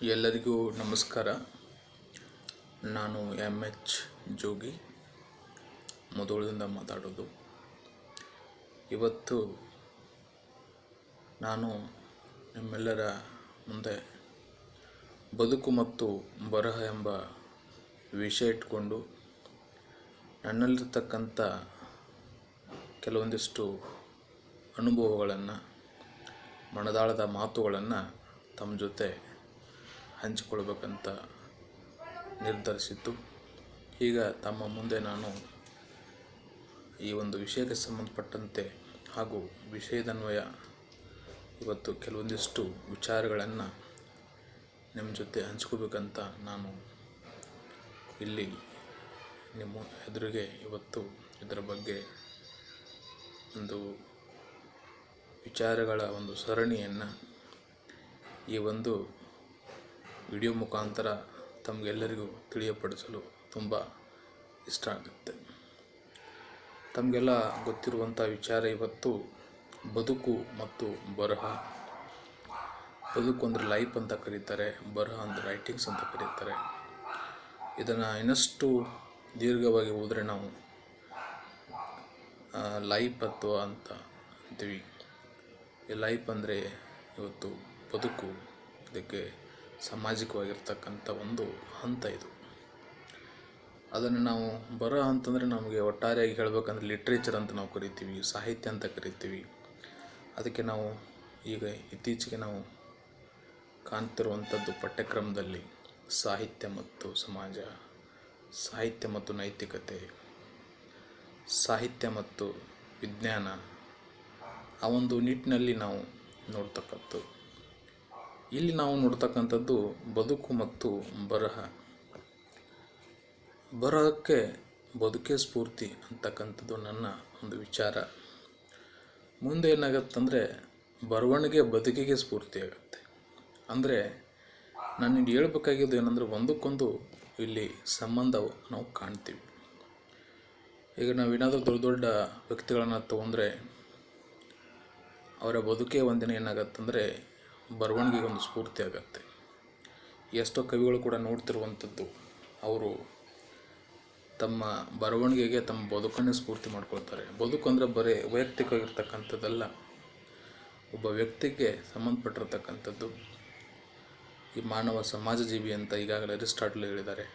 ಎಲ್ಲರಿಗೂ ನಮಸ್ಕಾರ. ನಾನು ಎಚ್ ಜೋಗಿ ಮುಧೋಳದಿಂದ ಮಾತಾಡೋದು. ಇವತ್ತು ನಾನು ನಿಮ್ಮೆಲ್ಲರ ಮುಂದೆ ಬದುಕು ಮತ್ತು ಬರಹ ಎಂಬ ವಿಷಯ ಇಟ್ಕೊಂಡು ನನ್ನಲ್ಲಿರ್ತಕ್ಕಂಥ ಕೆಲವೊಂದಿಷ್ಟು ಅನುಭವಗಳನ್ನು, ಮನದಾಳದ ಮಾತುಗಳನ್ನು ತಮ್ಮ ಜೊತೆ ಹಂಚಿಕೊಳ್ಬೇಕಂತ ನಿರ್ಧರಿಸಿದ್ದು. ಈಗ ತಮ್ಮ ಮುಂದೆ ನಾನು ಈ ಒಂದು ವಿಷಯಕ್ಕೆ ಸಂಬಂಧಪಟ್ಟಂತೆ ಹಾಗೂ ವಿಷಯದನ್ವಯ ಇವತ್ತು ಕೆಲವೊಂದಿಷ್ಟು ವಿಚಾರಗಳನ್ನು ನಿಮ್ಮ ಜೊತೆ ಹಂಚ್ಕೋಬೇಕಂತ ನಾನು ಇಲ್ಲಿ ನಿಮ್ಮ ಎದುರಿಗೆ ಇವತ್ತು ಇದರ ಬಗ್ಗೆ ಒಂದು ವಿಚಾರಗಳ ಒಂದು ಸರಣಿಯನ್ನು ಈ ಒಂದು ವಿಡಿಯೋ ಮುಖಾಂತರ ತಮಗೆಲ್ಲರಿಗೂ ತಿಳಿಯಪಡಿಸಲು ತುಂಬ ಇಷ್ಟ ಆಗುತ್ತೆ. ತಮಗೆಲ್ಲ ಗೊತ್ತಿರುವಂಥ ವಿಚಾರ ಇವತ್ತು ಬದುಕು ಮತ್ತು ಬರಹ. ಬದುಕು ಅಂದರೆ ಲೈಫ್ ಅಂತ ಕರೀತಾರೆ, ಬರಹ ಅಂದರೆ ರೈಟಿಂಗ್ಸ್ ಅಂತ ಕರೀತಾರೆ. ಇದನ್ನು ಇನ್ನಷ್ಟು ದೀರ್ಘವಾಗಿ ಹೋದರೆ ನಾವು ಲೈಫ್ ಅಥವಾ ಅಂತ ಅಂತೀವಿ. ಈ ಲೈಫ್ ಅಂದರೆ ಇವತ್ತು ಬದುಕು, ಇದಕ್ಕೆ ಸಾಮಾಜಿಕವಾಗಿರ್ತಕ್ಕಂಥ ಒಂದು ಹಂತ ಇದು. ಅದನ್ನು ನಾವು ಬರಹ ಅಂತಂದರೆ ನಮಗೆ ಒಟ್ಟಾರೆಯಾಗಿ ಹೇಳಬೇಕಂದ್ರೆ ಲಿಟ್ರೇಚರ್ ಅಂತ ನಾವು ಕರಿತೀವಿ, ಸಾಹಿತ್ಯ ಅಂತ ಕರಿತೀವಿ. ಅದಕ್ಕೆ ನಾವು ಈಗ ಇತ್ತೀಚೆಗೆ ನಾವು ಕಾಣ್ತಿರುವಂಥದ್ದು ಪಠ್ಯಕ್ರಮದಲ್ಲಿ ಸಾಹಿತ್ಯ ಮತ್ತು ಸಮಾಜ, ಸಾಹಿತ್ಯ ಮತ್ತು ನೈತಿಕತೆ, ಸಾಹಿತ್ಯ ಮತ್ತು ವಿಜ್ಞಾನ, ಆ ಒಂದು ನಿಟ್ಟಿನಲ್ಲಿ ನಾವು ನೋಡ್ತಕ್ಕಂಥದ್ದು. ಇಲ್ಲಿ ನಾವು ನೋಡ್ತಕ್ಕಂಥದ್ದು ಬದುಕು ಮತ್ತು ಬರಹ. ಬರಹಕ್ಕೆ ಬದುಕೇ ಸ್ಫೂರ್ತಿ ಅಂತಕ್ಕಂಥದ್ದು ನನ್ನ ಒಂದು ವಿಚಾರ. ಮುಂದೆ ಏನಾಗತ್ತಂದರೆ ಬರವಣಿಗೆ ಬದುಕಿಗೆ ಸ್ಫೂರ್ತಿ ಆಗುತ್ತೆ. ಅಂದರೆ ನಾನು ಇಲ್ಲಿ ಹೇಳ್ಬೇಕಾಗಿದ್ದು ಏನಂದರೆ ಒಂದಕ್ಕೊಂದು ಇಲ್ಲಿ ಸಂಬಂಧ ನಾವು ಕಾಣ್ತೀವಿ. ಈಗ ನಾವೇನಾದರೂ ದೊಡ್ಡ ದೊಡ್ಡ ವ್ಯಕ್ತಿಗಳನ್ನು ತೊಗೊಂಡ್ರೆ ಅವರ ಬದುಕೇ ಒಂದಿನ ಏನಾಗತ್ತಂದರೆ ಬರವಣಿಗೆಗೆ ಒಂದು ಸ್ಫೂರ್ತಿ ಆಗುತ್ತೆ. ಎಷ್ಟೋ ಕವಿಗಳು ಕೂಡ ನೋಡ್ತಿರುವಂಥದ್ದು, ಅವರು ತಮ್ಮ ಬರವಣಿಗೆಗೆ ತಮ್ಮ ಬದುಕನ್ನೇ ಸ್ಫೂರ್ತಿ ಮಾಡ್ಕೊಳ್ತಾರೆ. ಬದುಕು ಅಂದರೆ ಬರೀ ವೈಯಕ್ತಿಕವಾಗಿರ್ತಕ್ಕಂಥದ್ದಲ್ಲ, ಒಬ್ಬ ವ್ಯಕ್ತಿಗೆ ಸಂಬಂಧಪಟ್ಟಿರ್ತಕ್ಕಂಥದ್ದು. ಈ ಮಾನವ ಸಮಾಜ ಜೀವಿ ಅಂತ ಈಗಾಗಲೇ ಅರಿಸ್ಟಾಟಲ್ ಹೇಳಿದ್ದಾರೆ.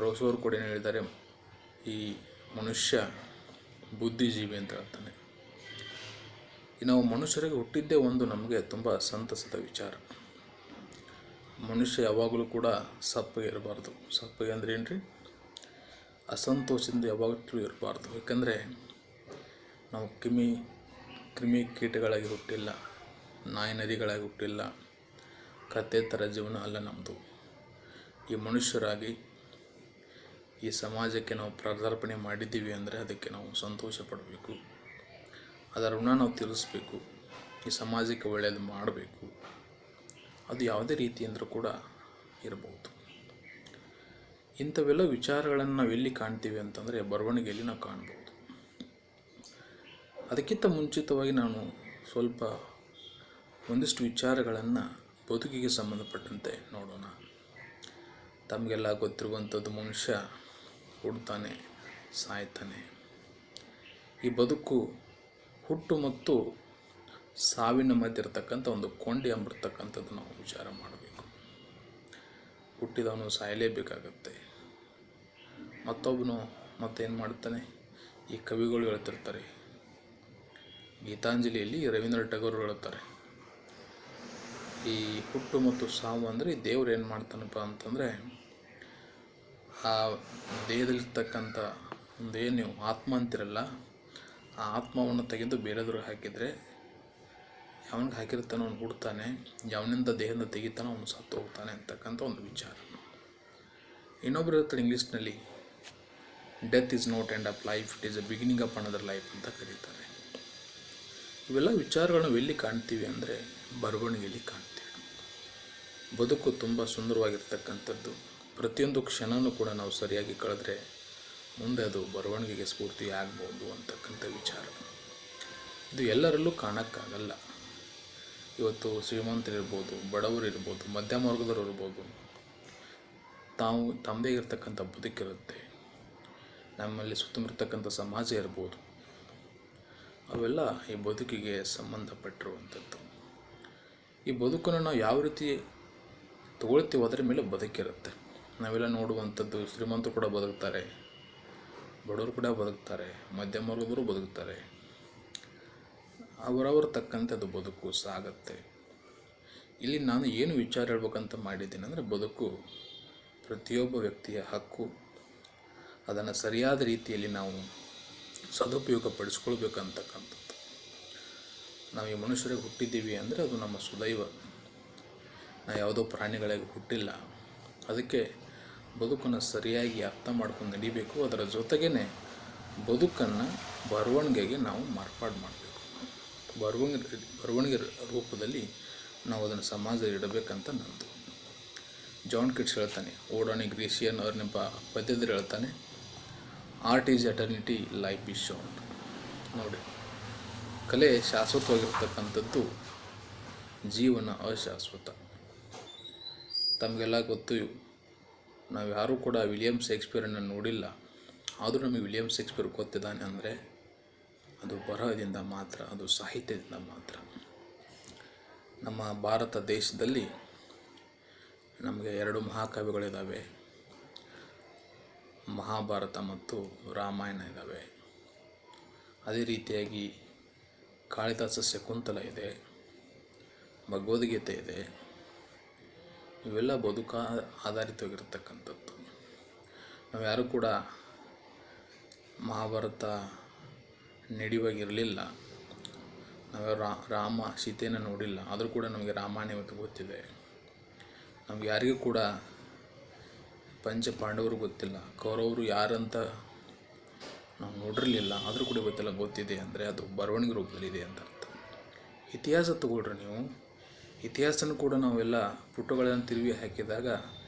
ರೋಸೋರು ಕೂಡ ಏನು ಹೇಳಿದ್ದಾರೆ, ಈ ಮನುಷ್ಯ ಬುದ್ಧಿಜೀವಿ ಅಂತ ಹೇಳ್ತಾನೆ. ಈ ನಾವು ಮನುಷ್ಯರಿಗೆ ಹುಟ್ಟಿದ್ದೇ ಒಂದು ನಮಗೆ ತುಂಬ ಸಂತಸದ ವಿಚಾರ. ಮನುಷ್ಯ ಯಾವಾಗಲೂ ಕೂಡ ಸಪ್ಪಗೆ ಇರಬಾರ್ದು. ಸಪ್ಪಗೆ ಅಂದರೆ ಏನು ರೀ? ಅಸಂತೋಷದಿಂದ ಯಾವಾಗಲೂ ಇರಬಾರ್ದು. ಯಾಕಂದರೆ ನಾವು ಕ್ರಿಮಿ ಕೀಟಗಳಾಗಿ ಹುಟ್ಟಿಲ್ಲ, ನಾಯಿ ನದಿಗಳಾಗಿ ಹುಟ್ಟಿಲ್ಲ, ಕತ್ತೆ ಥರ ಜೀವನ ಅಲ್ಲ ನಮ್ಮದು. ಈ ಮನುಷ್ಯರಾಗಿ ಈ ಸಮಾಜಕ್ಕೆ ನಾವು ಪ್ರಾರ್ಪಣೆ ಮಾಡಿದ್ದೀವಿ ಅಂದರೆ ಅದಕ್ಕೆ ನಾವು ಸಂತೋಷ ಪಡಬೇಕು, ಅದರ ಋಣ ನಾವು ತೀರಿಸಬೇಕು, ಈ ಸಮಾಜಕ್ಕೆ ಒಳ್ಳೆಯದು ಮಾಡಬೇಕು. ಅದು ಯಾವುದೇ ರೀತಿ ಅಂದರೂ ಕೂಡ ಇರಬಹುದು. ಇಂಥವೆಲ್ಲ ವಿಚಾರಗಳನ್ನು ನಾವು ಎಲ್ಲಿ ಕಾಣ್ತೀವಿ ಅಂತಂದರೆ ಬರವಣಿಗೆಯಲ್ಲಿ ನಾವು ಕಾಣ್ಬೋದು. ಅದಕ್ಕಿಂತ ಮುಂಚಿತವಾಗಿ ನಾನು ಸ್ವಲ್ಪ ಒಂದಿಷ್ಟು ವಿಚಾರಗಳನ್ನು ಬದುಕಿಗೆ ಸಂಬಂಧಪಟ್ಟಂತೆ ನೋಡೋಣ. ತಮಗೆಲ್ಲ ಗೊತ್ತಿರುವಂಥದ್ದು, ಮನುಷ್ಯ ಹುಡ್ತಾನೆ, ಸಾಯ್ತಾನೆ. ಈ ಬದುಕು ಹುಟ್ಟು ಮತ್ತು ಸಾವಿನ ಮಧ್ಯೆ ಇರತಕ್ಕಂಥ ಒಂದು ಕೊಂಡಿ ಎಂಬಿರ್ತಕ್ಕಂಥದ್ದು ನಾವು ವಿಚಾರ ಮಾಡಬೇಕು. ಹುಟ್ಟಿದವನು ಸಾಯಲೇಬೇಕಾಗತ್ತೆ. ಮತ್ತೊಬ್ಬನು ಮತ್ತೇನು ಮಾಡ್ತಾನೆ? ಈ ಕವಿಗಳು ಹೇಳ್ತಿರ್ತಾರೆ, ಗೀತಾಂಜಲಿಯಲ್ಲಿ ರವೀಂದ್ರನಾಥ್ ಠಾಗೋರ್ ಹೇಳ್ತಾರೆ, ಈ ಹುಟ್ಟು ಮತ್ತು ಸಾವು ಅಂದರೆ ದೇವ್ರು ಏನು ಮಾಡ್ತಾನಪ್ಪ ಅಂತಂದರೆ ಆ ದೇಹದಲ್ಲಿರ್ತಕ್ಕಂಥ ಒಂದೇನು ನೀವು ಆತ್ಮ ಅಂತಿರಲ್ಲ, ಆ ಆತ್ಮವನ್ನು ತೆಗೆದು ಬೇರೆದ್ರು ಹಾಕಿದರೆ ಯಾವನಿಗೆ ಹಾಕಿರ್ತಾನೆ ಅವನು ಹುಡ್ತಾನೆ, ಯಾವನಿಂದ ದೇಹದಿಂದ ತೆಗಿತಾನೋ ಅವನು ಸತ್ತು ಹೋಗ್ತಾನೆ ಅಂತಕ್ಕಂಥ ಒಂದು ವಿಚಾರ. ಇನ್ನೊಬ್ಬರು ಇರ್ತಾರೆ ಇಂಗ್ಲೀಷ್ನಲ್ಲಿ, death is not end of life, it is a beginning of another life ಅಂತ ಕರೀತಾರೆ. ಇವೆಲ್ಲ ವಿಚಾರಗಳನ್ನ ಎಲ್ಲಿ ಕಾಣ್ತೀವಿ ಅಂದರೆ ಬರವಣಿಗೆಯಲ್ಲಿ ಕಾಣ್ತೀವಿ. ಬದುಕು ತುಂಬ ಸುಂದರವಾಗಿರ್ತಕ್ಕಂಥದ್ದು. ಪ್ರತಿಯೊಂದು ಕ್ಷಣವೂ ಕೂಡ ನಾವು ಸರಿಯಾಗಿ ಕಳೆದ್ರೆ ಮುಂದೆ ಅದು ಬರವಣಿಗೆಗೆ ಸ್ಫೂರ್ತಿ ಆಗ್ಬೋದು ಅಂತಕ್ಕಂಥ ವಿಚಾರ. ಇದು ಎಲ್ಲರಲ್ಲೂ ಕಾಣೋಕ್ಕಾಗಲ್ಲ. ಇವತ್ತು ಶ್ರೀಮಂತರಿರ್ಬೋದು, ಬಡವರು ಇರ್ಬೋದು, ಮಧ್ಯಮ ವರ್ಗದವರು ಇರ್ಬೋದು, ತಾವು ತಮ್ಮದೇ ಇರತಕ್ಕಂಥ ಬದುಕಿರುತ್ತೆ. ನಮ್ಮಲ್ಲಿ ಸುತ್ತಮುತ್ತಕ್ಕಂಥ ಸಮಾಜ ಇರ್ಬೋದು, ಅವೆಲ್ಲ ಈ ಬದುಕಿಗೆ ಸಂಬಂಧಪಟ್ಟಿರುವಂಥದ್ದು. ಈ ಬದುಕನ್ನು ನಾವು ಯಾವ ರೀತಿ ತಗೊಳ್ತೀವೋ ಅದರ ಮೇಲೆ ಬದುಕಿರುತ್ತೆ. ನಾವೆಲ್ಲ ನೋಡುವಂಥದ್ದು ಶ್ರೀಮಂತರು ಕೂಡ ಬದುಕ್ತಾರೆ, ಬಡವರು ಕೂಡ ಬದುಕ್ತಾರೆ, ಮಧ್ಯಮ ವರ್ಗದವರು ಬದುಕ್ತಾರೆ. ಅವರವ್ರ ತಕ್ಕಂತೆ ಅದು ಬದುಕು ಸಾಗತ್ತೆ. ಇಲ್ಲಿ ನಾನು ಏನು ವಿಚಾರ ಹೇಳ್ಬೇಕಂತ ಮಾಡಿದ್ದೀನಿ ಅಂದರೆ, ಬದುಕು ಪ್ರತಿಯೊಬ್ಬ ವ್ಯಕ್ತಿಯ ಹಕ್ಕು. ಅದನ್ನು ಸರಿಯಾದ ರೀತಿಯಲ್ಲಿ ನಾವು ಸದುಪಯೋಗ ಪಡಿಸ್ಕೊಳ್ಬೇಕಂತಕ್ಕಂಥದ್ದು. ನಾವು ಈ ಮನುಷ್ಯರಿಗೆ ಹುಟ್ಟಿದ್ದೀವಿ ಅಂದರೆ ಅದು ನಮ್ಮ ಸುದೈವ. ನಾವು ಯಾವುದೋ ಪ್ರಾಣಿಗಳಿಗೆ ಹುಟ್ಟಿಲ್ಲ. ಅದಕ್ಕೆ ಬದುಕನ್ನು ಸರಿಯಾಗಿ ಅರ್ಥ ಮಾಡ್ಕೊಂಡು ನಡಿಬೇಕು. ಅದರ ಜೊತೆಗೇ ಬದುಕನ್ನು ಬರವಣಿಗೆಗೆ ನಾವು ಮಾರ್ಪಾಡು ಮಾಡಬೇಕು. ಬರವಣಿಗೆ ರೂಪದಲ್ಲಿ ನಾವು ಅದನ್ನು ಸಮಾಜದಲ್ಲಿ ಇಡಬೇಕಂತ ನಂದು. ಜಾನ್ ಕಿಟ್ಸ್ ಹೇಳ್ತಾನೆ, ಓಡಾನಿ ಗ್ರೀಸಿಯನ್ ಅವರೆಂಬ ಪದ್ಯದಲ್ಲಿ ಹೇಳ್ತಾನೆ, art is eternity, life is short. ನೋಡಿ, ಕಲೆ ಶಾಶ್ವತವಾಗಿರ್ತಕ್ಕಂಥದ್ದು, ಜೀವನ ಅಶಾಶ್ವತ. ತಮಗೆಲ್ಲ ಗೊತ್ತು, ನಾವು ಯಾರೂ ಕೂಡ ವಿಲಿಯಮ್ ಶೇಕ್ಸ್ಪಿಯರನ್ನು ನೋಡಿಲ್ಲ. ಆದರೂ ನಮಗೆ ವಿಲಿಯಮ್ ಶೇಕ್ಸ್ಪಿಯರ್ ಗೊತ್ತಿದ್ದಾನೆ ಅಂದರೆ ಅದು ಬರಹದಿಂದ ಮಾತ್ರ, ಅದು ಸಾಹಿತ್ಯದಿಂದ ಮಾತ್ರ. ನಮ್ಮ ಭಾರತ ದೇಶದಲ್ಲಿ ನಮಗೆ 2 ಮಹಾಕಾವ್ಯಗಳಿದ್ದಾವೆ, ಮಹಾಭಾರತ ಮತ್ತು ರಾಮಾಯಣ ಇದ್ದಾವೆ. ಅದೇ ರೀತಿಯಾಗಿ ಕಾಳಿದಾಸ ಶಕುಂತಲ ಇದೆ, ಭಗವದ್ಗೀತೆ ಇದೆ. ಇವೆಲ್ಲ ಬದುಕ ಆಧಾರಿತವಾಗಿರ್ತಕ್ಕಂಥದ್ದು. ನಾವು ಯಾರೂ ಕೂಡ ಮಹಾಭಾರತ ನಡೆಯುವಾಗಿರಲಿಲ್ಲ. ನಾವು ರಾಮ ಸೀತೆಯನ್ನು ನೋಡಿಲ್ಲ, ಆದರೂ ಕೂಡ ನಮಗೆ ರಾಮಾಯಣ ಇವತ್ತು ಗೊತ್ತಿದೆ. ನಮ್ಗೆ ಯಾರಿಗೂ ಕೂಡ ಪಂಚ ಪಾಂಡವರು ಗೊತ್ತಿಲ್ಲ, ಕೌರವರು ಯಾರಂತ ನಾವು ನೋಡಿರಲಿಲ್ಲ, ಆದರೂ ಕೂಡ ಇವತ್ತೆಲ್ಲ ಗೊತ್ತಿದೆ ಅಂದರೆ ಅದು ಬರವಣಿಗೆ ರೂಪದಲ್ಲಿದೆ ಅಂತ ಅರ್ಥ. ಇತಿಹಾಸ ತಗೊಳ್ರಿ ನೀವು. ಇತಿಹಾಸನೂ ಕೂಡ ನಾವೆಲ್ಲ ಪುಟಗಳನ್ನು ತಿರುವಿ ಹಾಕಿದಾಗ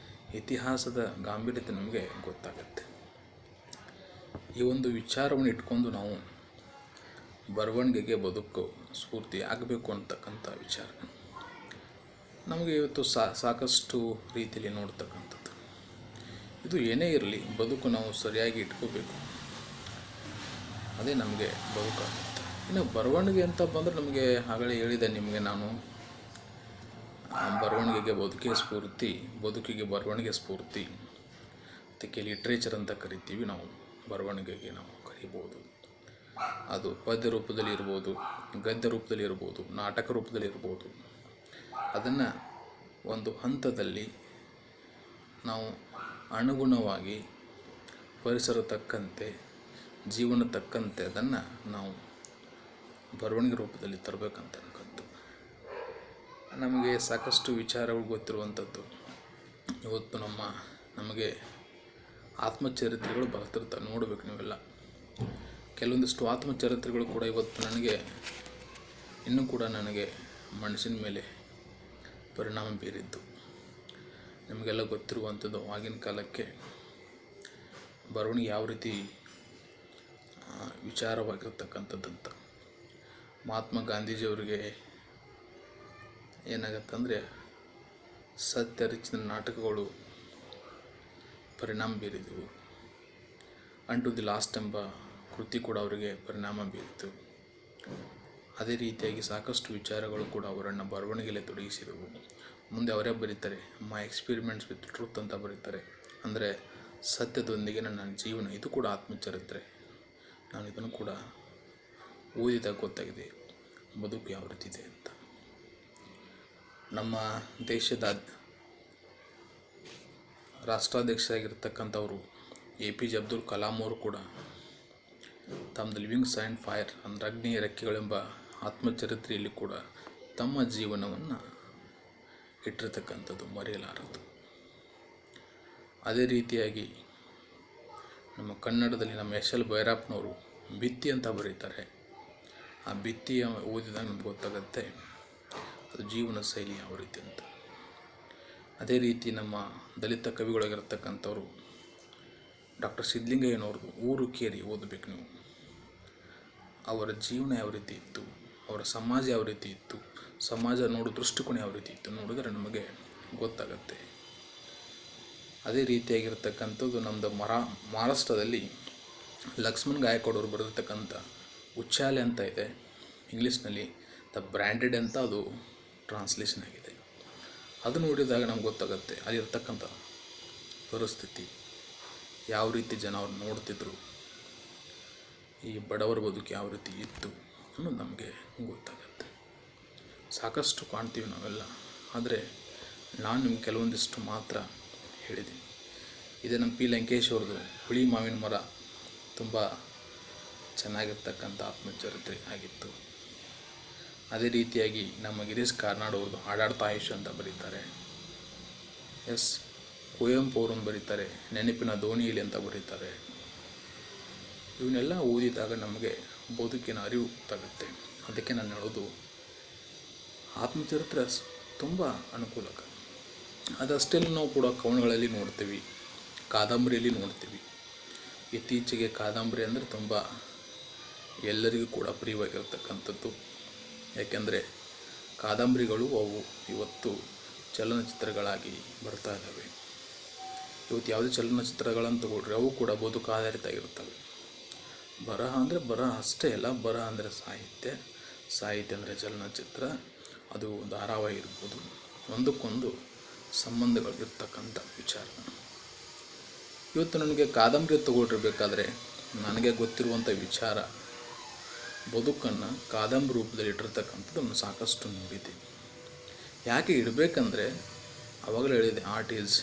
ಇತಿಹಾಸದ ಗಾಂಭೀರ್ಯತೆ ನಮಗೆ ಗೊತ್ತಾಗುತ್ತೆ. ಈ ಒಂದು ವಿಚಾರವನ್ನು ಇಟ್ಕೊಂಡು ನಾವು ಬರವಣಿಗೆಗೆ ಬದುಕು ಸ್ಫೂರ್ತಿ ಆಗಬೇಕು ಅಂತಕ್ಕಂಥ ವಿಚಾರ ನಮಗೆ ಇವತ್ತು ಸಾಕಷ್ಟು ರೀತಿಯಲ್ಲಿ ನೋಡ್ತಕ್ಕಂಥದ್ದು. ಇದು ಏನೇ ಇರಲಿ, ಬದುಕು ನಾವು ಸರಿಯಾಗಿ ಇಟ್ಕೋಬೇಕು, ಅದೇ ನಮಗೆ ಬದುಕಾಗುತ್ತೆ. ಇನ್ನು ಬರವಣಿಗೆ ಅಂತ ಬಂದರೆ ನಮಗೆ ಆಗಲೇ ಹೇಳಿದೆ ನಿಮಗೆ ನಾನು, ಬರವಣಿಗೆಗೆ ಬದುಕಿಗೆ ಬರವಣಿಗೆ ಸ್ಫೂರ್ತಿ. ಅದಕ್ಕೆ ಲಿಟ್ರೇಚರ್ ಅಂತ ಕರಿತೀವಿ ನಾವು. ಬರವಣಿಗೆಗೆ ನಾವು ಕರಿಬೋದು. ಅದು ಪದ್ಯ ರೂಪದಲ್ಲಿ ಇರ್ಬೋದು, ಗದ್ಯ ರೂಪದಲ್ಲಿ ಇರ್ಬೋದು, ನಾಟಕ ರೂಪದಲ್ಲಿ ಇರ್ಬೋದು. ಅದನ್ನು ಒಂದು ಹಂತದಲ್ಲಿ ನಾವು ಅನುಗುಣವಾಗಿ ಪರಿಸರ ತಕ್ಕಂತೆ, ಜೀವನ ತಕ್ಕಂತೆ ಅದನ್ನು ನಾವು ಬರವಣಿಗೆ ರೂಪದಲ್ಲಿ ತರಬೇಕಂತ ಅನ್ಕೊಂತು. ನಮಗೆ ಸಾಕಷ್ಟು ವಿಚಾರಗಳು ಗೊತ್ತಿರುವಂಥದ್ದು. ಇವತ್ತು ನಮಗೆ ಆತ್ಮಚರಿತ್ರೆಗಳು ಬರ್ತಿರ್ತವೆ, ನೋಡಬೇಕು ನೀವೆಲ್ಲ. ಕೆಲವೊಂದಿಷ್ಟು ಆತ್ಮಚರಿತ್ರೆಗಳು ಕೂಡ ಇವತ್ತು ಇನ್ನೂ ಕೂಡ ನನಗೆ ಮನಸ್ಸಿನ ಮೇಲೆ ಪರಿಣಾಮ ಬೀರಿದ್ದು. ನಿಮಗೆಲ್ಲ ಗೊತ್ತಿರುವಂಥದ್ದು, ಆಗಿನ ಕಾಲಕ್ಕೆ ಬರವಣಿಗೆ ಯಾವ ರೀತಿ ವಿಚಾರವಾಗಿರ್ತಕ್ಕಂಥದ್ದಂತ. ಮಹಾತ್ಮ ಗಾಂಧೀಜಿಯವರಿಗೆ ಏನಾಗತ್ತಂದರೆ ಸತ್ಯರಿಚಿತ ನಾಟಕಗಳು ಪರಿಣಾಮ ಬೀರಿದವು. ಅಂಟು ದಿ ಲಾಸ್ಟ್ ಎಂಬ ಕೃತಿ ಕೂಡ ಅವರಿಗೆ ಪರಿಣಾಮ ಬೀರಿತು. ಅದೇ ರೀತಿಯಾಗಿ ಸಾಕಷ್ಟು ವಿಚಾರಗಳು ಕೂಡ ಅವರನ್ನು ಬರವಣಿಗೆಯಲ್ಲಿ ತೊಡಗಿಸಿದವು. ಮುಂದೆ ಅವರೇ ಬರೀತಾರೆ, ಮೈ ಎಕ್ಸ್ಪೀರಿಮೆಂಟ್ಸ್ ವಿತ್ ಟ್ರೂತ್ ಅಂತ ಬರೀತಾರೆ. ಅಂದರೆ ಸತ್ಯದೊಂದಿಗೆ ನನ್ನ ಜೀವನ, ಇದು ಕೂಡ ಆತ್ಮಚರಿತ್ರೆ. ನಾನು ಇದನ್ನು ಕೂಡ ಓದಿದಾಗ ಗೊತ್ತಾಗಿದೆ ಬದುಕು ಯಾವ ರೀತಿ ಇದೆ ಅಂತ. ನಮ್ಮ ದೇಶದ ರಾಷ್ಟ್ರಾಧ್ಯಕ್ಷರಾಗಿರ್ತಕ್ಕಂಥವರು APJ ಅಬ್ದುಲ್ ಕಲಾಂ ಅವರು ಕೂಡ ತಮ್ಮದು ಲಿವಿಂಗ್ಸ್ ಆ್ಯಂಡ್ ಫೈರ್ ಅಂದರೆ ಅಗ್ನಿಯ ರೆಕ್ಕೆಗಳೆಂಬ ಆತ್ಮಚರಿತ್ರೆಯಲ್ಲಿ ಕೂಡ ತಮ್ಮ ಜೀವನವನ್ನು ಇಟ್ಟಿರ್ತಕ್ಕಂಥದ್ದು ಮರೆಯಲಾರದು. ಅದೇ ರೀತಿಯಾಗಿ ನಮ್ಮ ಕನ್ನಡದಲ್ಲಿ ನಮ್ಮ SL ಭೈರಪ್ಪನವರು ಭಿತ್ತಿ ಅಂತ ಬರೀತಾರೆ. ಆ ಭಿತ್ತಿಯ ಓದಿದಾಗ ನಮ್ಗೆ ಗೊತ್ತಾಗುತ್ತೆ ಅದು ಜೀವನ ಶೈಲಿ ಯಾವ ರೀತಿ ಅಂತ. ಅದೇ ರೀತಿ ನಮ್ಮ ದಲಿತ ಕವಿಗಳಾಗಿರ್ತಕ್ಕಂಥವ್ರು ಡಾಕ್ಟರ್ ಸಿದ್ಧಲಿಂಗಯ್ಯನವ್ರದ್ದು ಊರು ಕೇರಿ ಓದಬೇಕು ನೀವು. ಅವರ ಜೀವನ ಯಾವ ರೀತಿ ಇತ್ತು, ಅವರ ಸಮಾಜ ಯಾವ ರೀತಿ ಇತ್ತು, ಸಮಾಜ ನೋಡೋ ದೃಷ್ಟಿಕೋನ ಯಾವ ರೀತಿ ಇತ್ತು ನೋಡಿದ್ರೆ ನಮಗೆ ಗೊತ್ತಾಗತ್ತೆ. ಅದೇ ರೀತಿಯಾಗಿರ್ತಕ್ಕಂಥದ್ದು ನಮ್ಮದು ಮಹಾರಾಷ್ಟ್ರದಲ್ಲಿ ಲಕ್ಷ್ಮಣ್ ಗಾಯಕ್ವಾಡ್ ಅವರು ಬರೆದಿರ್ತಕ್ಕಂಥ ಉಚ್ಚಾಲೆ ಅಂತ ಇದೆ, ಇಂಗ್ಲೀಷ್ನಲ್ಲಿ ದ ಬ್ರ್ಯಾಂಡೆಡ್ ಅಂತ ಅದು ಟ್ರಾನ್ಸ್ಲೇಷನ್ ಆಗಿದೆ. ಅದು ನೋಡಿದಾಗ ನಮ್ಗೆ ಗೊತ್ತಾಗುತ್ತೆ ಅಲ್ಲಿರ್ತಕ್ಕಂಥ ಪರಿಸ್ಥಿತಿ, ಯಾವ ರೀತಿ ಜನ ಅವ್ರು ನೋಡ್ತಿದ್ರು, ಈ ಬಡವರ ಬದುಕು ಯಾವ ರೀತಿ ಇತ್ತು ಅನ್ನೋದು ನಮಗೆ ಗೊತ್ತಾಗತ್ತೆ. ಸಾಕಷ್ಟು ಕಾಣ್ತೀವಿ ನಾವೆಲ್ಲ, ಆದರೆ ನಾನು ನಿಮ್ಗೆ ಕೆಲವೊಂದಿಷ್ಟು ಮಾತ್ರ ಹೇಳಿದ್ದೀನಿ. ಇದೇ ನಮ್ಮ ಪಿ ಲಂಕೇಶ್ ಅವ್ರದ್ದು ಹುಳಿ ಮಾವಿನ ಮರ ತುಂಬ ಚೆನ್ನಾಗಿರ್ತಕ್ಕಂಥ ಆತ್ಮಚರಿತ್ರೆ ಆಗಿತ್ತು. ಅದೇ ರೀತಿಯಾಗಿ ನಮ್ಮ ಗಿರೀಶ್ ಕಾರ್ನಾಡ್ ಅವ್ರದ್ದು ಹಾಡಾಡ್ತಾ ಆಯುಷ್ ಅಂತ ಬರೀತಾರೆ. ಕುವೆಂಪು ಅವರನ್ನು ಬರೀತಾರೆ, ನೆನಪಿನ ದೋಣಿಯಲ್ಲಿ ಅಂತ ಬರೀತಾರೆ. ಇವನ್ನೆಲ್ಲ ಓದಿದಾಗ ನಮಗೆ ಬದುಕಿನ ಅರಿವು ಗೊತ್ತಾಗುತ್ತೆ. ಅದಕ್ಕೆ ನಾನು ಹೇಳೋದು ಆತ್ಮಚರಿತ್ರೆ ತುಂಬ ಅನುಕೂಲಕ. ಅದಷ್ಟೆಲ್ಲ ನಾವು ಕೂಡ ಕವನಗಳಲ್ಲಿ ನೋಡ್ತೀವಿ, ಕಾದಂಬರಿಯಲ್ಲಿ ನೋಡ್ತೀವಿ. ಇತ್ತೀಚೆಗೆ ಕಾದಂಬರಿ ಅಂದರೆ ತುಂಬ ಎಲ್ಲರಿಗೂ ಕೂಡ ಪ್ರಿಯವಾಗಿರ್ತಕ್ಕಂಥದ್ದು. ಯಾಕೆಂದರೆ ಕಾದಂಬರಿಗಳು ಅವು ಇವತ್ತು ಚಲನಚಿತ್ರಗಳಾಗಿ ಬರ್ತಾ ಇದ್ದಾವೆ. ಇವತ್ತು ಯಾವುದೇ ಚಲನಚಿತ್ರಗಳನ್ನು ತಗೊಳ್ರಿ ಅವು ಕೂಡ ಬದುಕು ಆಧಾರಿತ ಆಗಿರ್ತವೆ. ಬರಹ ಅಂದರೆ ಬರಹ ಅಷ್ಟೇ ಅಲ್ಲ, ಬರಹ ಅಂದರೆ ಸಾಹಿತ್ಯ, ಸಾಹಿತ್ಯ ಅಂದರೆ ಚಲನಚಿತ್ರ, ಅದು ಧಾರಾವಾಹಿ ಇರ್ಬೋದು, ಒಂದಕ್ಕೊಂದು ಸಂಬಂಧಗಳಿರ್ತಕ್ಕಂಥ ವಿಚಾರ. ಇವತ್ತು ನನಗೆ ಕಾದಂಬರಿ ತಗೊಳ್ಳಿರ್ಬೇಕಾದ್ರೆ ನನಗೆ ಗೊತ್ತಿರುವಂಥ ವಿಚಾರ, ಬದುಕನ್ನು ಕಾದಂಬರಿ ರೂಪದಲ್ಲಿ ಇಟ್ಟಿರ್ತಕ್ಕಂಥದ್ದನ್ನು ಸಾಕಷ್ಟು ನೋಡಿದ್ದೀನಿ. ಯಾಕೆ ಇಡಬೇಕಂದ್ರೆ ಆವಾಗಲೇ ಹೇಳಿದೆ, art is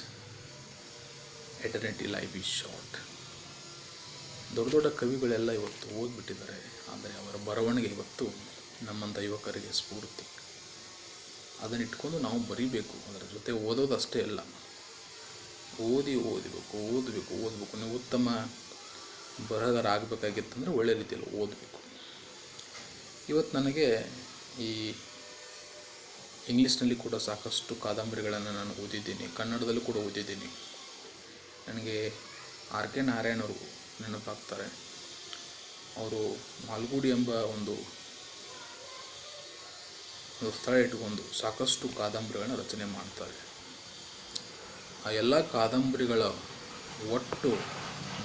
eternity, life is short. ದೊಡ್ಡ ದೊಡ್ಡ ಕವಿಗಳೆಲ್ಲ ಇವತ್ತು ಓದ್ಬಿಟ್ಟಿದ್ದಾರೆ, ಆದರೆ ಅವರ ಬರವಣಿಗೆ ಇವತ್ತು ನಮ್ಮಂಥ ಯುವಕರಿಗೆ ಸ್ಫೂರ್ತಿ. ಅದನ್ನು ಇಟ್ಕೊಂಡು ನಾವು ಬರೀಬೇಕು. ಅದರ ಜೊತೆ ಓದೋದು ಅಷ್ಟೇ ಅಲ್ಲ, ಓದಬೇಕು. ನೀವು ಉತ್ತಮ ಬರಹಗಾರ ಆಗಬೇಕಾಗಿತ್ತಂದರೆ ಒಳ್ಳೆ ರೀತಿಯಲ್ಲಿ ಓದಬೇಕು. ಇವತ್ತು ನನಗೆ ಈ ಇಂಗ್ಲೀಷ್ನಲ್ಲಿ ಕೂಡ ಸಾಕಷ್ಟು ಕಾದಂಬರಿಗಳನ್ನು ನಾನು ಓದಿದ್ದೀನಿ, ಕನ್ನಡದಲ್ಲೂ ಕೂಡ ಓದಿದ್ದೀನಿ. ನನಗೆ ಆರ್ ಕೆ ನಾರಾಯಣ್ ಅವರು ನೆನಪಾಗ್ತಾರೆ. ಅವರು ಮಾಲ್ಗುಡಿ ಎಂಬ ಒಂದು ಸ್ಥಳ ಇಟ್ಕೊಂಡು ಸಾಕಷ್ಟು ಕಾದಂಬರಿಗಳನ್ನ ರಚನೆ ಮಾಡ್ತಾರೆ. ಆ ಎಲ್ಲ ಕಾದಂಬರಿಗಳ ಒಟ್ಟು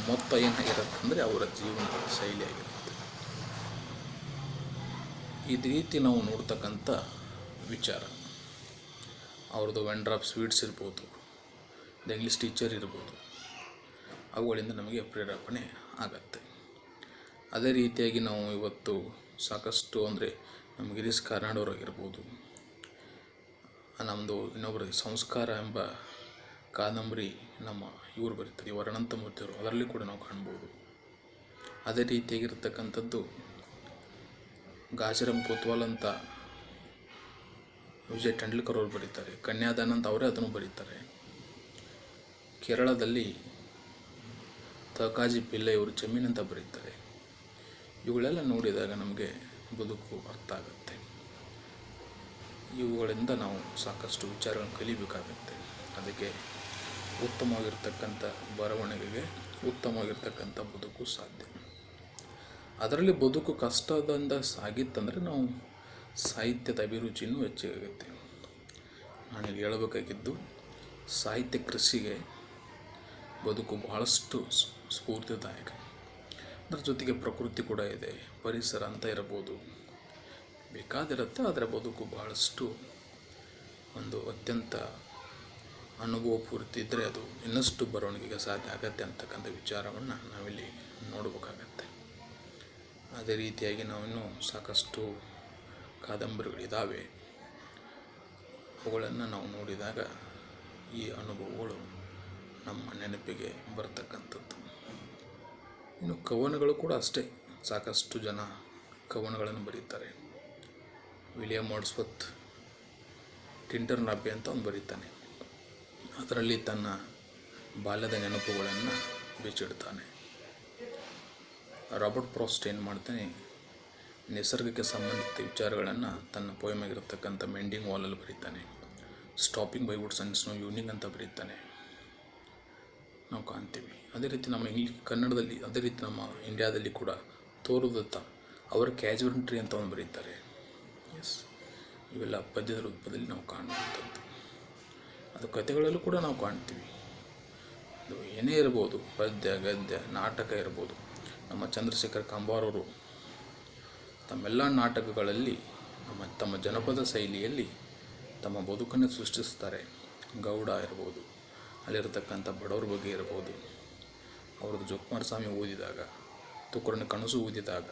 ಮೊತ್ತ ಏನಾಗಿರುತ್ತಂದರೆ ಅವರ ಜೀವನ ಶೈಲಿಯಾಗಿರುತ್ತೆ. ಈ ರೀತಿ ನಾವು ನೋಡ್ತಕ್ಕಂಥ ವಿಚಾರ, ಅವ್ರದ್ದು ವೆಂಡರ್ ಆಫ್ ಸ್ವೀಟ್ಸ್ ಇರ್ಬೋದು, ದ ಇಂಗ್ಲೀಷ್ ಟೀಚರ್ ಇರ್ಬೋದು, ಅವುಗಳಿಂದ ನಮಗೆ ಪ್ರೇರೇಪಣೆ ಆಗತ್ತೆ. ಅದೇ ರೀತಿಯಾಗಿ ನಾವು ಇವತ್ತು ಸಾಕಷ್ಟು ಅಂದರೆ ನಮ್ಮ ಗಿರೀಶ್ ಕಾರ್ನಾಡ್ ಅವರಾಗಿರ್ಬೋದು, ನಮ್ಮದು ಇನ್ನೊಬ್ಬರು ಸಂಸ್ಕಾರ ಎಂಬ ಕಾದಂಬರಿ ನಮ್ಮ ಇವರು ಬರೀತಾರೆ, ಇವರು ಅನಂತಮೂರ್ತಿಯವರು, ಅದರಲ್ಲಿ ಕೂಡ ನಾವು ಕಾಣ್ಬೋದು. ಅದೇ ರೀತಿಯಾಗಿರ್ತಕ್ಕಂಥದ್ದು ಗಾಜರಂ ಕೊತ್ವಾಲ್ ಅಂತ ವಿಜಯ್ ಟೆಂಡೂಲ್ಕರ್ ಅವರು ಬರೀತಾರೆ, ಕನ್ಯಾದಾನ ಅಂತ ಅವರೇ ಅದನ್ನು ಬರೀತಾರೆ. ಕೇರಳದಲ್ಲಿ ತಕಾಜಿ ಪಿಲ್ಲೈ ಅವರು ಜಮೀನು ಅಂತ ಬರೀತಾರೆ. ಇವುಗಳೆಲ್ಲ ನೋಡಿದಾಗ ನಮಗೆ ಬದುಕು ಅರ್ಥ ಆಗುತ್ತೆ. ಇವುಗಳಿಂದ ನಾವು ಸಾಕಷ್ಟು ವಿಚಾರಗಳನ್ನು ಕಲಿಬೇಕಾಗತ್ತೆ. ಅದಕ್ಕೆ ಉತ್ತಮವಾಗಿರ್ತಕ್ಕಂಥ ಬರವಣಿಗೆಗೆ ಉತ್ತಮವಾಗಿರ್ತಕ್ಕಂಥ ಬದುಕು ಸಾಧ್ಯ. ಅದರಲ್ಲಿ ಬದುಕು ಕಷ್ಟದಿಂದ ಸಾಗಿತ್ತಂದರೆ ನಾವು ಸಾಹಿತ್ಯದ ಅಭಿರುಚಿನೂ ಹೆಚ್ಚಾಗುತ್ತೆ. ನಾನಿಲ್ಲಿ ಹೇಳಬೇಕಾಗಿದ್ದು, ಸಾಹಿತ್ಯ ಕೃಷಿಗೆ ಬದುಕು ಬಹಳಷ್ಟು ಸ್ಫೂರ್ತಿದಾಯಕ. ಅದರ ಜೊತೆಗೆ ಪ್ರಕೃತಿ ಕೂಡ ಇದೆ, ಪರಿಸರ ಅಂತ ಇರಬಹುದು, ಬೇಕಾದಿರುತ್ತೆ. ಆದರೆ ಬದುಕು ಬಹಳಷ್ಟು ಒಂದು ಅತ್ಯಂತ ಅನುಭವಪೂರ್ತಿ ಇದ್ದರೆ ಅದು ಇನ್ನಷ್ಟು ಬರವಣಿಗೆಗೆ ಸಾಧ್ಯ ಆಗತ್ತೆ ಅಂತಕ್ಕಂಥ ವಿಚಾರವನ್ನು ನಾವಿಲ್ಲಿ ನೋಡಬೇಕಾಗತ್ತೆ. ಅದೇ ರೀತಿಯಾಗಿ ನಾವಿನ್ನೂ ಸಾಕಷ್ಟು ಕಾದಂಬರಿಗಳಿದ್ದಾವೆ. ಅವುಗಳನ್ನು ನಾವು ನೋಡಿದಾಗ ಈ ಅನುಭವಗಳು ನಮ್ಮ ನೆನಪಿಗೆ ಬರ್ತಕ್ಕಂಥದ್ದು. ಇನ್ನು ಕವನಗಳು ಕೂಡ ಅಷ್ಟೇ, ಸಾಕಷ್ಟು ಜನ ಕವನಗಳನ್ನು ಬರೀತಾರೆ. ವಿಲಿಯಂ ವರ್ಡ್ಸ್ವರ್ತ್ ಟಿಂಟರ್ ನಾಬ್ಬೆ ಅಂತ ಅವನು ಬರೀತಾನೆ. ಅದರಲ್ಲಿ ತನ್ನ ಬಾಲ್ಯದ ನೆನಪುಗಳನ್ನು ಬಿಚ್ಚಿಡ್ತಾನೆ. ರಾಬರ್ಟ್ ಫ್ರಾಸ್ಟ್ ಏನು ಮಾಡ್ತಾನೆ, ನಿಸರ್ಗಕ್ಕೆ ಸಂಬಂಧಿತ ವಿಚಾರಗಳನ್ನು ತನ್ನ ಪೋಯಮಾಗಿರ್ತಕ್ಕಂಥ ಮೆಂಡಿಂಗ್ ವಾಲಲ್ಲಿ ಬರೀತಾನೆ. Stopping by woods and snow evening ಅಂತ ಬರೀತಾನೆ, ನಾವು ಕಾಣ್ತೀವಿ. ಅದೇ ರೀತಿ ನಮ್ಮ ಕನ್ನಡದಲ್ಲಿ, ಅದೇ ರೀತಿ ನಮ್ಮ ಇಂಡಿಯಾದಲ್ಲಿ ಕೂಡ ತೋರುದತ್ತ ಅವರ ಕ್ಯಾಜುವಲ್ ಟ್ರೀ ಅಂತ ಒಂದು ಬರೀತಾರೆ. ಎಸ್, ಇವೆಲ್ಲ ಪದ್ಯದ ರೂಪದಲ್ಲಿ ನಾವು ಕಾಣುವಂಥದ್ದು. ಅದು ಕಥೆಗಳಲ್ಲೂ ಕೂಡ ನಾವು ಕಾಣ್ತೀವಿ. ಅದು ಏನೇ ಇರ್ಬೋದು, ಪದ್ಯ, ಗದ್ಯ, ನಾಟಕ ಇರ್ಬೋದು. ನಮ್ಮ ಚಂದ್ರಶೇಖರ್ ಕಂಬಾರವರು ತಮ್ಮೆಲ್ಲ ನಾಟಕಗಳಲ್ಲಿ ತಮ್ಮ ಜನಪದ ಶೈಲಿಯಲ್ಲಿ ತಮ್ಮ ಬದುಕನ್ನು ಸೃಷ್ಟಿಸ್ತಾರೆ. ಗೌಡ ಇರ್ಬೋದು, ಅಲ್ಲಿರತಕ್ಕಂಥ ಬಡವ್ರ ಬಗ್ಗೆ ಇರ್ಬೋದು, ಅವ್ರದ್ದು ಜೋಕುಮಾರ ಸ್ವಾಮಿ ಓದಿದಾಗ, ತುಕರನ ಕನಸು ಓದಿದಾಗ,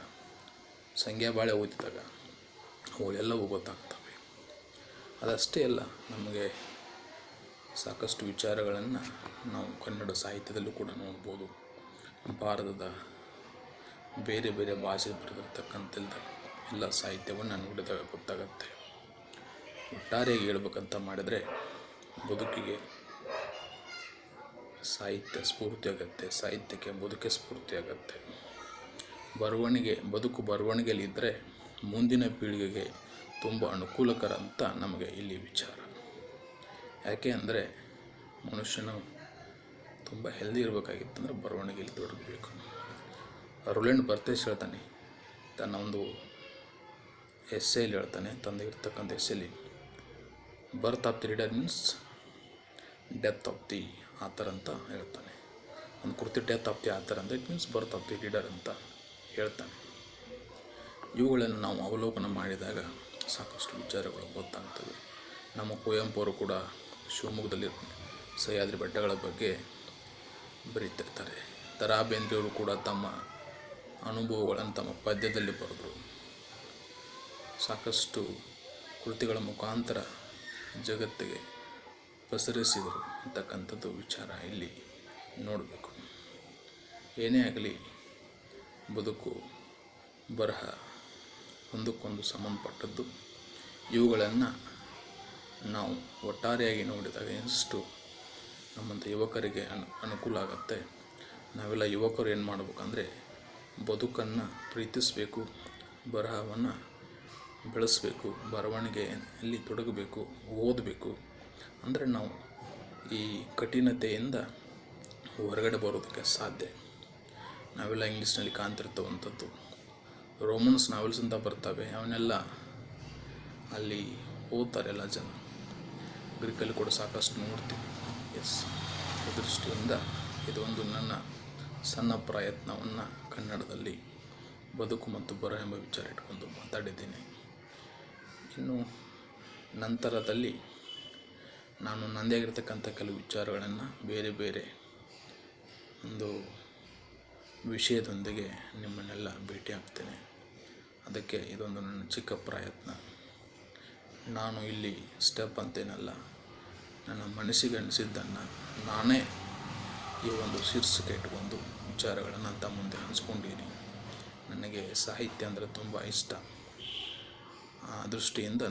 ಸಂಗ್ಯಾಬಾಳೆ ಓದಿದಾಗ ಅವುಗಳೆಲ್ಲವೂ ಗೊತ್ತಾಗ್ತವೆ. ಅದಷ್ಟೇ ಅಲ್ಲ, ನಮಗೆ ಸಾಕಷ್ಟು ವಿಚಾರಗಳನ್ನು ನಾವು ಕನ್ನಡ ಸಾಹಿತ್ಯದಲ್ಲೂ ಕೂಡ ನೋಡ್ಬೋದು. ಭಾರತದ ಬೇರೆ ಬೇರೆ ಭಾಷೆ ಬರೆದಿರ್ತಕ್ಕಂಥದ್ದು ಎಲ್ಲ ಸಾಹಿತ್ಯವನ್ನು ನೋಡಿದಾಗ ಗೊತ್ತಾಗತ್ತೆ. ಒಟ್ಟಾರೆಯಾಗಿ ಹೇಳ್ಬೇಕಂತ ಮಾಡಿದರೆ ಬದುಕಿಗೆ ಸಾಹಿತ್ಯ ಸ್ಫೂರ್ತಿ ಆಗುತ್ತೆ, ಸಾಹಿತ್ಯಕ್ಕೆ ಬದುಕೆ ಸ್ಫೂರ್ತಿ ಆಗುತ್ತೆ. ಬರವಣಿಗೆಯಲ್ಲಿ ಇದ್ದರೆ ಮುಂದಿನ ಪೀಳಿಗೆಗೆ ತುಂಬ ಅನುಕೂಲಕರ ಅಂತ ನಮಗೆ ಇಲ್ಲಿ ವಿಚಾರ. ಯಾಕೆ ಅಂದರೆ ಮನುಷ್ಯನು ತುಂಬ ಹೆಲ್ದಿ ಇರಬೇಕಾಗಿತ್ತಂದ್ರೆ ಬರವಣಿಗೆಯಲ್ಲಿ ತೊಡಗಬೇಕು. ರೋಲೆಂಡ್ ಬರ್ತೇಸ್ ಹೇಳ್ತಾನೆ, ತನ್ನ ಒಂದು ಎಸ್ಸೆಯಲ್ಲಿ ಹೇಳ್ತಾನೆ, ತಂದೆಗಿರ್ತಕ್ಕಂಥ ಎಸ್ಸೆಯಲ್ಲಿ, birth of the reader means death of the author ಅಂತ ಹೇಳ್ತಾನೆ. ಒಂದು ಕೃತಿ ಡೆತ್ ಆಫ್ ದಿ ಆಥರ್ ಅಂತ, it means birth of the reader ಅಂತ ಹೇಳ್ತಾನೆ. ಇವುಗಳನ್ನು ನಾವು ಅವಲೋಕನ ಮಾಡಿದಾಗ ಸಾಕಷ್ಟು ವಿಚಾರಗಳು ಗೊತ್ತಾಗ್ತವೆ. ನಮ್ಮ ಕುವೆಂಪು ಅವರು ಕೂಡ ಶಿವಮೊಗ್ಗದಲ್ಲಿ ಸಹ್ಯಾದ್ರಿ ಬೆಟ್ಟಗಳ ಬಗ್ಗೆ ಬರೀತಿರ್ತಾರೆ. ದ ರಾ ಬೇಂದ್ರೆಯವರು ಕೂಡ ತಮ್ಮ ಅನುಭವಗಳನ್ನು ತಮ್ಮ ಪದ್ಯದಲ್ಲಿ ಬರೆದರು. ಸಾಕಷ್ಟು ಕೃತಿಗಳ ಮುಖಾಂತರ ಜಗತ್ತಿಗೆ ಪಸರಿಸಿದರು ಅಂತಕ್ಕಂಥದ್ದು ವಿಚಾರ ಇಲ್ಲಿ ನೋಡಬೇಕು. ಏನೇ ಆಗಲಿ, ಬದುಕು, ಬರಹ ಒಂದಕ್ಕೊಂದು ಸಂಬಂಧಪಟ್ಟದ್ದು. ಇವುಗಳನ್ನು ನಾವು ಒಟ್ಟಾರೆಯಾಗಿ ನೋಡಿದಾಗ ಎಷ್ಟು ನಮ್ಮಂಥ ಯುವಕರಿಗೆ ಅನುಕೂಲ ಆಗುತ್ತೆ. ನಾವೆಲ್ಲ ಯುವಕರು ಏನು ಮಾಡಬೇಕಂದ್ರೆ ಬದುಕನ್ನು ಪ್ರೀತಿಸಬೇಕು, ಬರಹವನ್ನು ಬೆಳೆಸಬೇಕು, ಬರವಣಿಗೆಯಲ್ಲಿ ತೊಡಗಬೇಕು, ಓದಬೇಕು. ಅಂದರೆ ನಾವು ಈ ಕಠಿಣತೆಯಿಂದ ಹೊರಗಡೆ ಬರೋದಕ್ಕೆ ಸಾಧ್ಯ. ನಾವೆಲ್ಲ ಇಂಗ್ಲೀಷ್ನಲ್ಲಿ ಕಾಣ್ತಿರ್ತವಂಥದ್ದು ರೋಮನ್ಸ್ ನಾವೆಲ್ಸ್ ಅಂತ ಬರ್ತವೆ, ಅವನ್ನೆಲ್ಲ ಅಲ್ಲಿ ಓದ್ತಾರೆ ಎಲ್ಲ ಜನ. ಗ್ರೀಕಲ್ಲಿ ಕೂಡ ಸಾಕಷ್ಟು ನೋಡ್ತೀವಿ. ಎಸ್, ಈ ದೃಷ್ಟಿಯಿಂದ ಇದೊಂದು ನನ್ನ ಸಣ್ಣ ಪ್ರಯತ್ನವನ್ನು ಕನ್ನಡದಲ್ಲಿ ಬದುಕು ಮತ್ತು ಬರಹ ಎಂಬ ವಿಚಾರ ಇಟ್ಕೊಂಡು ಮಾತಾಡಿದ್ದೇನೆ. ಇನ್ನು ನಂತರದಲ್ಲಿ ನಾನು ನನ್ನದೇ ಆಗಿರ್ತಕ್ಕಂಥ ಕೆಲವು ವಿಚಾರಗಳನ್ನು ಬೇರೆ ಬೇರೆ ಒಂದು ವಿಷಯದೊಂದಿಗೆ ನಿಮ್ಮನ್ನೆಲ್ಲ ಭೇಟಿ ಆಗ್ತೇನೆ. ಅದಕ್ಕೆ ಇದೊಂದು ನನ್ನ ಚಿಕ್ಕ ಪ್ರಯತ್ನ. ನಾನು ಇಲ್ಲಿ ಸ್ಟೆಪ್ ಅಂತೇನಲ್ಲ, ನನ್ನ ಮನಸ್ಸಿಗೆ ಅನಿಸಿದ್ದನ್ನು ನಾನೇ ಈ ಒಂದು ಶೀರ್ಷಿಕೆ ಇಟ್ಕೊಂಡು ವಿಚಾರಗಳನ್ನು ಅಂತ ಮುಂದೆ ಹಂಚ್ಕೊಂಡಿದ್ದೀನಿ. ನನಗೆ ಸಾಹಿತ್ಯ ಅಂದರೆ ತುಂಬ ಇಷ್ಟ. ಆ ದೃಷ್ಟಿಯಿಂದ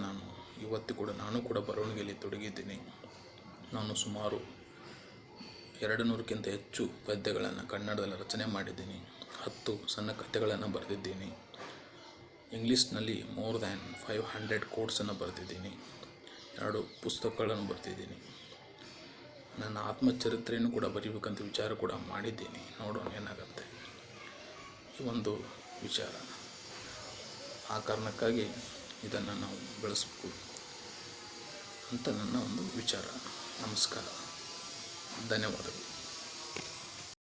ನಾನು ಕೂಡ ಬರವಣಿಗೆಯಲ್ಲಿ ತೊಡಗಿದ್ದೀನಿ. ನಾನು ಸುಮಾರು 200ಕ್ಕಿಂತ ಹೆಚ್ಚು ಪದ್ಯಗಳನ್ನು ಕನ್ನಡದಲ್ಲಿ ರಚನೆ ಮಾಡಿದ್ದೀನಿ. 10 ಸಣ್ಣ ಕಥೆಗಳನ್ನು ಬರೆದಿದ್ದೀನಿ. ಇಂಗ್ಲೀಷ್ನಲ್ಲಿ ಮೋರ್ ದ್ಯಾನ್ 500 ಕೋಟ್ಸನ್ನು ಬರೆದಿದ್ದೀನಿ. 2 ಪುಸ್ತಕಗಳನ್ನು ಬರೆದಿದ್ದೀನಿ. ನನ್ನ ಆತ್ಮಚರಿತ್ರೆಯನ್ನು ಕೂಡ ಬರೀಬೇಕಂತ ವಿಚಾರ ಕೂಡ ಮಾಡಿದ್ದೀನಿ. ನೋಡೋಣ ಏನಾಗುತ್ತೆ ಈ ಒಂದು ವಿಚಾರ. ಆ ಕಾರಣಕ್ಕಾಗಿ ಇದನ್ನು ನಾವು ಬೆಳೆಸಬೇಕು ಅಂತ ನನ್ನ ಒಂದು ವಿಚಾರ. ನಮಸ್ಕಾರ, ಧನ್ಯವಾದಗಳು.